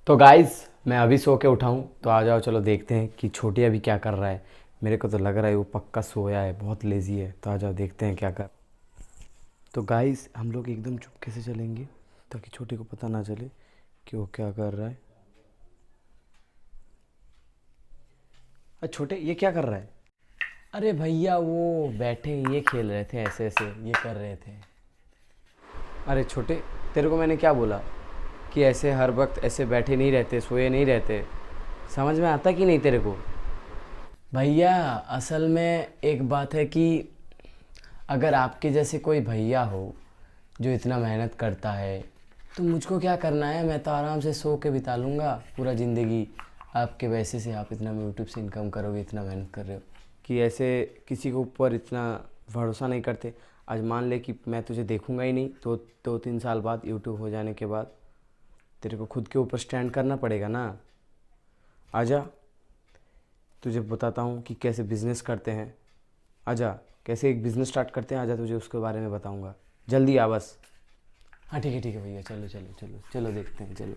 तो गाइस मैं अभी सो के उठा हूँ, तो आ जाओ चलो देखते हैं कि छोटी अभी क्या कर रहा है। मेरे को तो लग रहा है वो पक्का सोया है, बहुत लेज़ी है। तो आ जाओ देखते हैं क्या कर। तो गाइस हम लोग एकदम चुपके से चलेंगे ताकि छोटे को पता ना चले कि वो क्या कर रहा है। अरे छोटे ये क्या कर रहा है? अरे भैया वो बैठे ये खेल रहे थे, ऐसे ऐसे ये कर रहे थे। अरे छोटे, तेरे को मैंने क्या बोला कि ऐसे हर वक्त ऐसे बैठे नहीं रहते, सोए नहीं रहते। समझ में आता कि नहीं तेरे को? भैया असल में एक बात है कि अगर आपके जैसे कोई भैया हो जो इतना मेहनत करता है, तो मुझको क्या करना है, मैं तो आराम से सो के बिता लूँगा पूरा ज़िंदगी। आपके वैसे से आप इतना यूट्यूब से इनकम करोगे, इतना मेहनत कर रहे हो कि ऐसे किसी के ऊपर इतना भरोसा नहीं करते। आज मान ले कि मैं तुझे देखूंगा ही नहीं, तो 2-3 साल बाद यूट्यूब हो जाने के बाद तेरे को खुद के ऊपर स्टैंड करना पड़ेगा ना। आजा, तुझे बताता हूँ कि कैसे बिज़नेस करते हैं। आजा, कैसे एक बिज़नेस स्टार्ट करते हैं, आजा तुझे उसके बारे में बताऊँगा। जल्दी आ बस। हाँ ठीक है भैया, चलो चलो चलो चलो देखते हैं, चलो।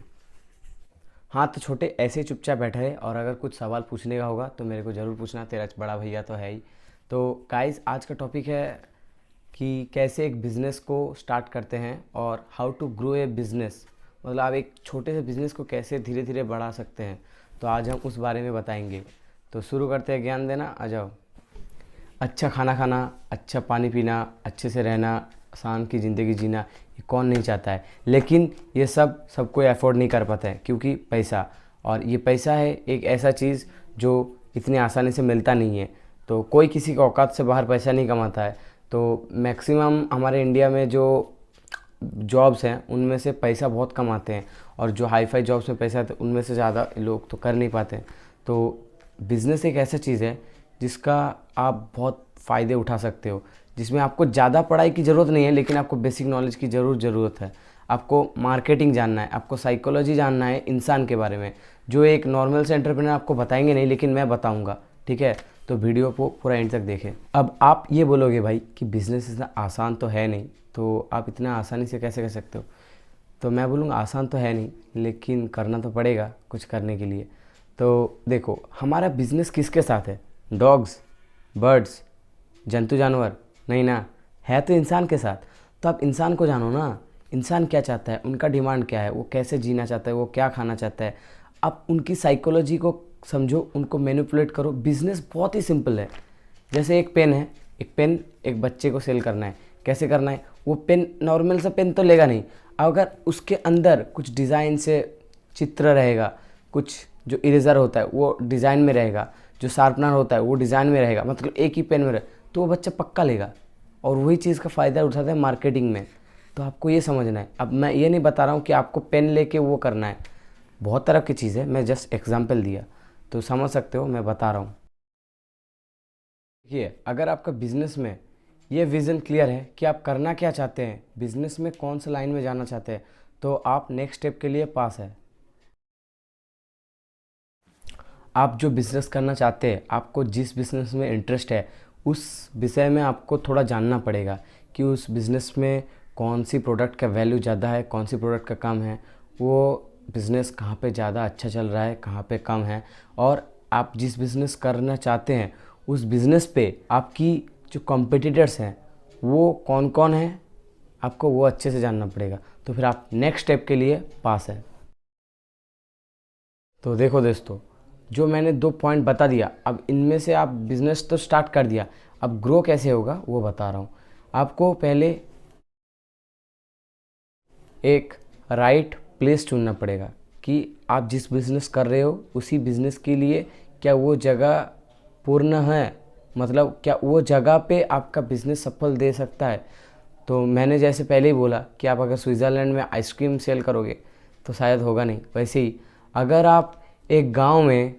हाँ तो छोटे ऐसे ही चुपचाप बैठा है, और अगर कुछ सवाल पूछने का होगा तो मेरे को ज़रूर पूछना, तेरा बड़ा भैया तो है ही। तो गाइस आज का टॉपिक है कि कैसे एक बिज़नेस को स्टार्ट करते हैं और how to grow a business, मतलब आप एक छोटे से बिज़नेस को कैसे धीरे धीरे बढ़ा सकते हैं। तो आज हम उस बारे में बताएंगे। तो शुरू करते हैं, ज्ञान देना, आ जाओ। अच्छा खाना खाना, अच्छा पानी पीना, अच्छे से रहना, आसान की ज़िंदगी जीना, ये कौन नहीं चाहता है। लेकिन ये सब सबको अफोर्ड नहीं कर पाता है, क्योंकि पैसा। और ये पैसा है एक ऐसा चीज़ जो इतनी आसानी से मिलता नहीं है। तो कोई किसी का औकात से बाहर पैसा नहीं कमाता है। तो मैक्सिमम हमारे इंडिया में जो जॉब्स हैं उनमें से पैसा बहुत कम आते हैं, और जो हाई फाई जॉब्स में पैसा आते हैं उनमें से ज़्यादा लोग तो कर नहीं पाते हैं। तो बिज़नेस एक ऐसा चीज़ है जिसका आप बहुत फ़ायदे उठा सकते हो, जिसमें आपको ज़्यादा पढ़ाई की ज़रूरत नहीं है, लेकिन आपको बेसिक नॉलेज की ज़रूरत है। आपको मार्केटिंग जानना है, आपको साइकोलॉजी जानना है इंसान के बारे में, जो एक नॉर्मल से एंटरप्रेन्योर आपको बताएंगे नहीं, लेकिन मैं बताऊंगा। ठीक है, तो वीडियो को पूरा एंड तक देखें। अब आप ये बोलोगे भाई कि बिज़नेस इतना आसान तो है नहीं, तो आप इतना आसानी से कैसे कर सकते हो। तो मैं बोलूँगा आसान तो है नहीं, लेकिन करना तो पड़ेगा कुछ करने के लिए। तो देखो हमारा बिज़नेस किसके साथ है? डॉग्स, बर्ड्स, जंतु जानवर नहीं ना, है तो इंसान के साथ। तो आप इंसान को जानो ना, इंसान क्या चाहता है, उनका डिमांड क्या है, वो कैसे जीना चाहता है, वो क्या खाना चाहता है। आप उनकी साइकोलॉजी को समझो, उनको मैनिपुलेट करो। बिज़नेस बहुत ही सिंपल है। जैसे एक पेन है, एक पेन एक बच्चे को सेल करना है, कैसे करना है? वो पेन नॉर्मल सा पेन तो लेगा नहीं, अगर उसके अंदर कुछ डिज़ाइन से चित्र रहेगा, कुछ जो इरेज़र होता है वो डिज़ाइन में रहेगा, जो शार्पनर होता है वो डिज़ाइन में रहेगा, मतलब एक ही पेन में रहे, तो वो बच्चा पक्का लेगा। और वही चीज़ का फ़ायदा उठाता है मार्केटिंग में। तो आपको ये समझना है। अब मैं ये नहीं बता रहा हूँ कि आपको पेन लेके वो करना है, बहुत तरह की चीज़ है, मैं जस्ट एग्जांपल दिया तो समझ सकते हो, मैं बता रहा हूँ। देखिए अगर आपका बिजनेस में ये विज़न क्लियर है कि आप करना क्या चाहते हैं, बिजनेस में कौन सा लाइन में जाना चाहते हैं, तो आप नेक्स्ट स्टेप के लिए पास है। आप जो बिज़नेस करना चाहते हैं, आपको जिस बिज़नेस में इंटरेस्ट है, उस विषय में आपको थोड़ा जानना पड़ेगा कि उस बिज़नेस में कौन सी प्रोडक्ट का वैल्यू ज़्यादा है, कौन सी प्रोडक्ट का कम है, वो बिज़नेस कहाँ पे ज़्यादा अच्छा चल रहा है, कहाँ पे कम है। और आप जिस बिज़नेस करना चाहते हैं उस बिज़नेस पे आपकी जो कॉम्पिटिटर्स हैं वो कौन कौन है, आपको वो अच्छे से जानना पड़ेगा। तो फिर आप नेक्स्ट स्टेप के लिए पास है। तो देखो दोस्तों, जो मैंने 2 पॉइंट बता दिया, अब इनमें से आप बिज़नेस तो स्टार्ट कर दिया, अब ग्रो कैसे होगा वो बता रहा हूँ। आपको पहले एक राइट प्लेस चुनना पड़ेगा कि आप जिस बिज़नेस कर रहे हो उसी बिज़नेस के लिए क्या वो जगह पूर्ण है, मतलब क्या वो जगह पे आपका बिज़नेस सफल दे सकता है। तो मैंने जैसे पहले ही बोला कि आप अगर स्विट्ज़रलैंड में आइसक्रीम सेल करोगे तो शायद होगा नहीं। वैसे ही अगर आप एक गांव में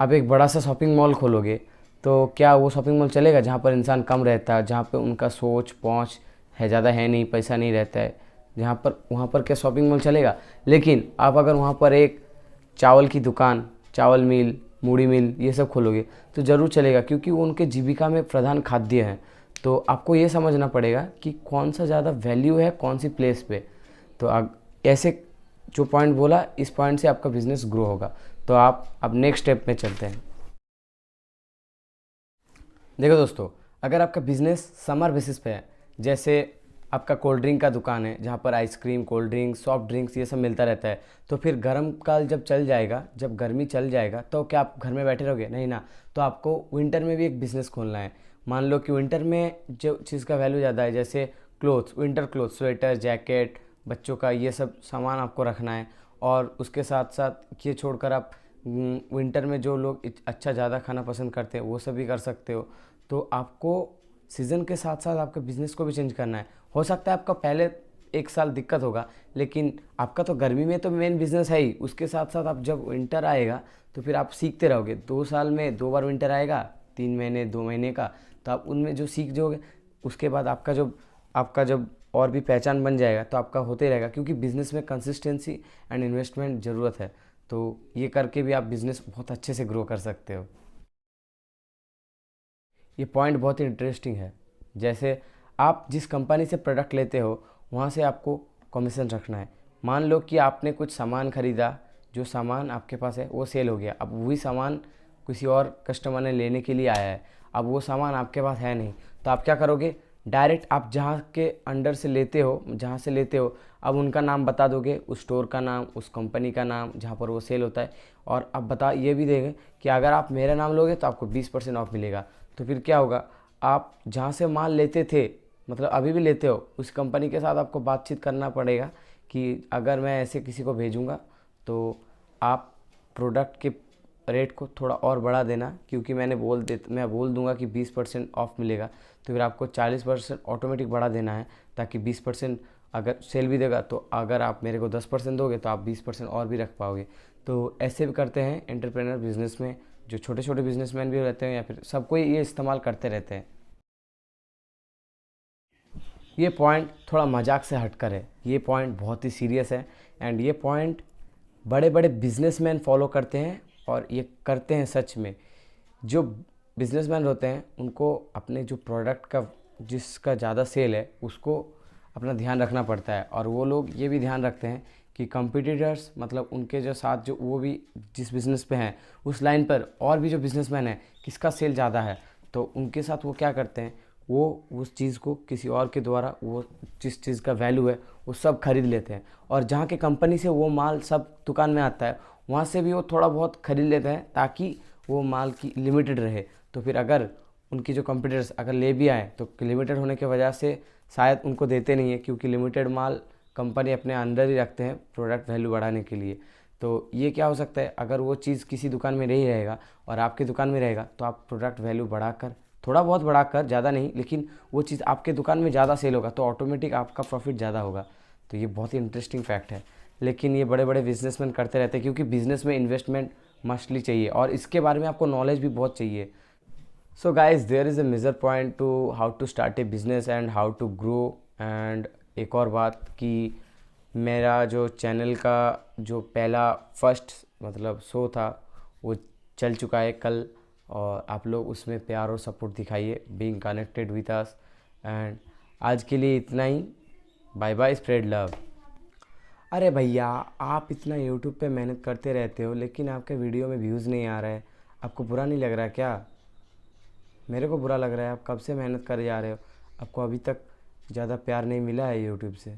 आप एक बड़ा सा शॉपिंग मॉल खोलोगे तो क्या वो शॉपिंग मॉल चलेगा जहाँ पर इंसान कम रहता है, जहाँ पर उनका सोच पहुँच है ज़्यादा है नहीं, पैसा नहीं रहता है, जहाँ पर वहाँ पर क्या शॉपिंग मॉल चलेगा? लेकिन आप अगर वहाँ पर एक चावल की दुकान, चावल मिल, मूढ़ी मिल, ये सब खोलोगे तो ज़रूर चलेगा, क्योंकि वो उनके जीविका में प्रधान खाद्य हैं। तो आपको ये समझना पड़ेगा कि कौन सा ज़्यादा वैल्यू है कौन सी प्लेस पे। तो ऐसे जो पॉइंट बोला, इस पॉइंट से आपका बिजनेस ग्रो होगा। तो आप अब नेक्स्ट स्टेप में चलते हैं। देखो दोस्तों, अगर आपका बिजनेस समर बेसिस पे है, जैसे आपका कोल्ड ड्रिंक का दुकान है जहाँ पर ice cream, cold drink, soft drinks ये सब मिलता रहता है, तो फिर गर्म काल जब चल जाएगा, जब गर्मी चल जाएगा, तो क्या आप घर में बैठे रहोगे? नहीं ना। तो आपको विंटर में भी एक बिज़नेस खोलना है। मान लो कि विंटर में जो चीज़ का वैल्यू ज़्यादा है, जैसे clothes, winter clothes, sweater, jacket, बच्चों का ये सब सामान आपको रखना है। और उसके साथ साथ ये छोड़कर आप विंटर में जो लोग अच्छा ज़्यादा खाना पसंद करते हैं वो सब भी कर सकते हो। तो आपको सीज़न के साथ साथ आपके बिज़नेस को भी चेंज करना है। हो सकता है आपका पहले 1 साल दिक्कत होगा, लेकिन आपका तो गर्मी में तो मेन बिज़नेस है ही, उसके साथ साथ आप जब विंटर आएगा तो फिर आप सीखते रहोगे। 2 साल में 2 बार विंटर आएगा, 3 महीने 2 महीने का, तो आप उनमें जो सीख जाओगे, उसके बाद आपका जब और भी पहचान बन जाएगा तो आपका होते रहेगा, क्योंकि बिज़नेस में कंसिस्टेंसी एंड इन्वेस्टमेंट ज़रूरत है। तो ये करके भी आप बिज़नेस बहुत अच्छे से ग्रो कर सकते हो। ये पॉइंट बहुत ही इंटरेस्टिंग है। जैसे आप जिस कंपनी से प्रोडक्ट लेते हो वहाँ से आपको कमीशन रखना है। मान लो कि आपने कुछ सामान ख़रीदा, जो सामान आपके पास है वो सेल हो गया, अब वही सामान किसी और कस्टमर ने लेने के लिए आया है, अब वो सामान आपके पास है नहीं, तो आप क्या करोगे? डायरेक्ट आप जहाँ के अंडर से लेते हो, जहाँ से लेते हो, अब उनका नाम बता दोगे, उस स्टोर का नाम, उस कंपनी का नाम जहाँ पर वो सेल होता है, और अब बता ये भी देंगे कि अगर आप मेरा नाम लोगे तो आपको 20% ऑफ मिलेगा। तो फिर क्या होगा? आप जहाँ से माल लेते थे, मतलब अभी भी लेते हो, उस कंपनी के साथ आपको बातचीत करना पड़ेगा कि अगर मैं ऐसे किसी को भेजूँगा तो आप प्रोडक्ट के रेट को थोड़ा और बढ़ा देना, क्योंकि मैं बोल दूंगा कि 20% ऑफ मिलेगा, तो फिर आपको 40% ऑटोमेटिक बढ़ा देना है, ताकि 20% अगर सेल भी देगा, तो अगर आप मेरे को 10% दोगे तो आप 20% और भी रख पाओगे। तो ऐसे भी करते हैं एंटरप्रेनर बिजनेस में, जो छोटे छोटे बिजनेसमैन भी रहते हैं या फिर सब कोई ये इस्तेमाल करते रहते हैं। ये पॉइंट थोड़ा मजाक से हटकर है, ये पॉइंट बहुत ही सीरियस है, एंड ये पॉइंट बड़े बड़े बिजनेसमैन फॉलो करते हैं, और ये करते हैं सच में। जो बिजनेसमैन होते हैं उनको अपने जो प्रोडक्ट का, जिसका ज़्यादा सेल है, उसको अपना ध्यान रखना पड़ता है, और वो लोग ये भी ध्यान रखते हैं कि कंपटीटर्स, मतलब उनके जो साथ जो वो भी जिस बिज़नेस पे हैं उस लाइन पर और भी जो बिज़नेसमैन है, किसका सेल ज़्यादा है, तो उनके साथ वो क्या करते हैं, वो उस चीज़ को किसी और के द्वारा, वो जिस चीज़ का वैल्यू है वो सब खरीद लेते हैं, और जहाँ के कंपनी से वो माल सब दुकान में आता है वहाँ से भी वो थोड़ा बहुत खरीद लेते हैं, ताकि वो माल की लिमिटेड रहे। तो फिर अगर उनकी जो कंपटीटर्स अगर ले भी आए तो लिमिटेड होने की वजह से शायद उनको देते नहीं है, क्योंकि लिमिटेड माल कंपनी अपने अंदर ही रखते हैं प्रोडक्ट वैल्यू बढ़ाने के लिए। तो ये क्या हो सकता है, अगर वो चीज़ किसी दुकान में नहीं रहेगा और आपकी दुकान में रहेगा, तो आप प्रोडक्ट वैल्यू बढ़ाकर, थोड़ा बहुत बढ़ाकर, ज़्यादा नहीं, लेकिन वो चीज़ आपके दुकान में ज़्यादा सेल होगा, तो ऑटोमेटिक आपका प्रॉफिट ज़्यादा होगा। तो ये बहुत ही इंटरेस्टिंग फैक्ट है, लेकिन ये बड़े बड़े बिजनेसमैन करते रहते हैं, क्योंकि बिज़नेस में इन्वेस्टमेंट मस्टली चाहिए, और इसके बारे में आपको नॉलेज भी बहुत चाहिए। So guys, there is a major point to how to start a business and how to grow. And एक और बात कि मेरा जो चैनल का जो पहला फर्स्ट मतलब शो था वो चल चुका है कल, और आप लोग उसमें प्यार और सपोर्ट दिखाइए, being connected with us. And आज के लिए इतना ही। Bye bye, spread love. अरे भैया, आप इतना यूट्यूब पे मेहनत करते रहते हो, लेकिन आपके वीडियो में व्यूज़ नहीं आ रहा है, आपको बुरा नहीं लग रहा क्या? मेरे को बुरा लग रहा है, आप कब से मेहनत कर जा रहे हो, आपको अभी तक ज़्यादा प्यार नहीं मिला है यूट्यूब से।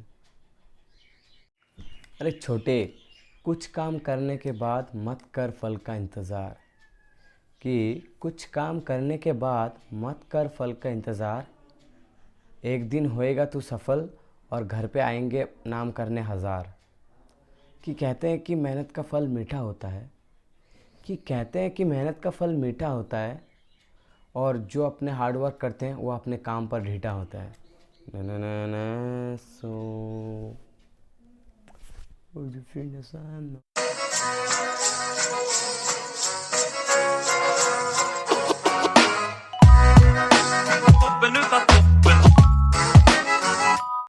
अरे छोटे, कुछ काम करने के बाद मत कर फल का इंतज़ार, कि कुछ काम करने के बाद मत कर फल का इंतज़ार, एक दिन होएगा तू सफल और घर पे आएंगे नाम करने हज़ार। कि कहते हैं कि मेहनत का फल मीठा होता है, कि कहते हैं कि मेहनत का फल मीठा होता है, और जो अपने हार्ड वर्क करते हैं वो अपने काम पर ढीठा होता है। ना ना ना ना सो